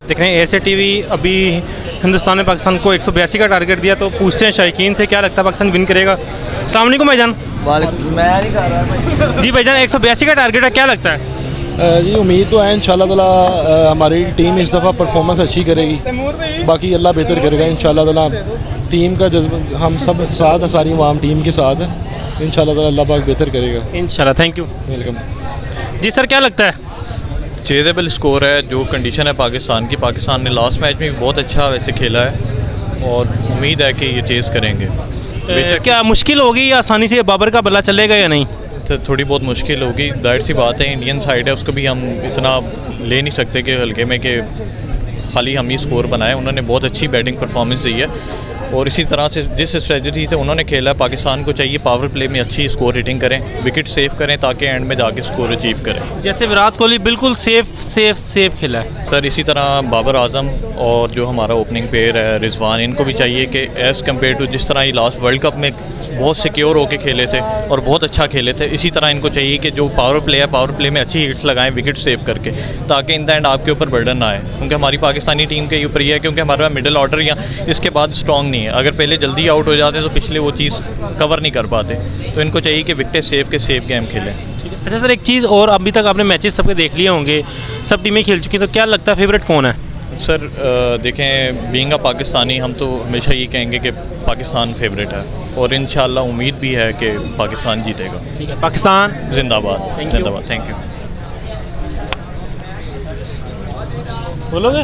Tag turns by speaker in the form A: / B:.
A: देख रहे हैं एसे टीवी अभी हिंदुस्तान ने पाकिस्तान को 182 का टारगेट दिया, तो पूछते हैं शायकीन से क्या लगता है पाकिस्तान विन करेगा। अस्सलाम वालेकुम भाईजान।
B: मैं नहीं कर रहा
A: जी भाईजान 182 का टारगेट है, क्या लगता है?
C: जी उम्मीद तो है इंशाल्लाह ताला हमारी टीम इस दफ़ा परफॉर्मेंस अच्छी करेगी, बाकी अल्लाह बेहतर करेगा इंशाल्लाह ताला। टीम का जज्बा हम सब साथ हैं, सारी आवाम टीम के साथ है, इंशाल्लाह ताला अल्लाह पाक बेहतर करेगा
A: इंशाल्लाह। Thank you.
C: वेलकम।
A: जी सर क्या लगता है?
D: चेजेबल स्कोर है, जो कंडीशन है पाकिस्तान की। पाकिस्तान ने लास्ट मैच में भी बहुत अच्छा वैसे खेला है और उम्मीद है कि ये चेज़ करेंगे।
A: क्या मुश्किल होगी या आसानी से बाबर का बल्ला चलेगा या नहीं?
D: तो थोड़ी बहुत मुश्किल होगी, जाहिर सी बात है। इंडियन साइड है, उसको भी हम इतना ले नहीं सकते कि हल्के में कि खाली हम ही स्कोर बनाए। उन्होंने बहुत अच्छी बैटिंग परफॉर्मेंस दी है और इसी तरह से जिस स्ट्रेटजी से उन्होंने खेला, पाकिस्तान को चाहिए पावर प्ले में अच्छी स्कोर हिटिंग करें, विकेट सेव करें ताकि एंड में जाके स्कोर अचीव करें।
A: जैसे विराट कोहली बिल्कुल सेफ खेला है
D: सर इसी तरह बाबर आजम और जो हमारा ओपनिंग पेयर है रिजवान, इनको भी चाहिए कि एज़ कम्पेयर टू जिस तरह ये लास्ट वर्ल्ड कप में बहुत सिक्योर होकर खेले थे और बहुत अच्छा खेले थे, इसी तरह इनको चाहिए कि जो पावर प्ले है, पावर प्ले में अच्छी हिट्स लगाएं विकेट सेव करके, ताकि इन द एंड आपके ऊपर बर्डन ना आए। क्योंकि हमारी पाकिस्तानी टीम के ऊपर ये है, क्योंकि हमारा मिडिल ऑर्डर या इसके बाद स्ट्रॉन्ग नहीं है। अगर पहले जल्दी आउट हो जाते तो पिछले वो चीज़ कवर नहीं कर पाते, तो इनको चाहिए कि विकेट सेव के सेव गेम खेलें।
A: अच्छा सर एक चीज़ और, अभी तक आपने मैचेस सबके देख लिए होंगे, सब टीमें खेल चुकी हैं, तो क्या लगता है फेवरेट कौन है?
D: सर देखें, बीइंग अ पाकिस्तानी हम तो हमेशा ये कहेंगे कि पाकिस्तान फेवरेट है और इंशाल्लाह उम्मीद भी है कि पाकिस्तान जीतेगा।
A: ठीक है, पाकिस्तान
D: जिंदाबाद जिंदाबाद। Thank you.
A: बोलोगे?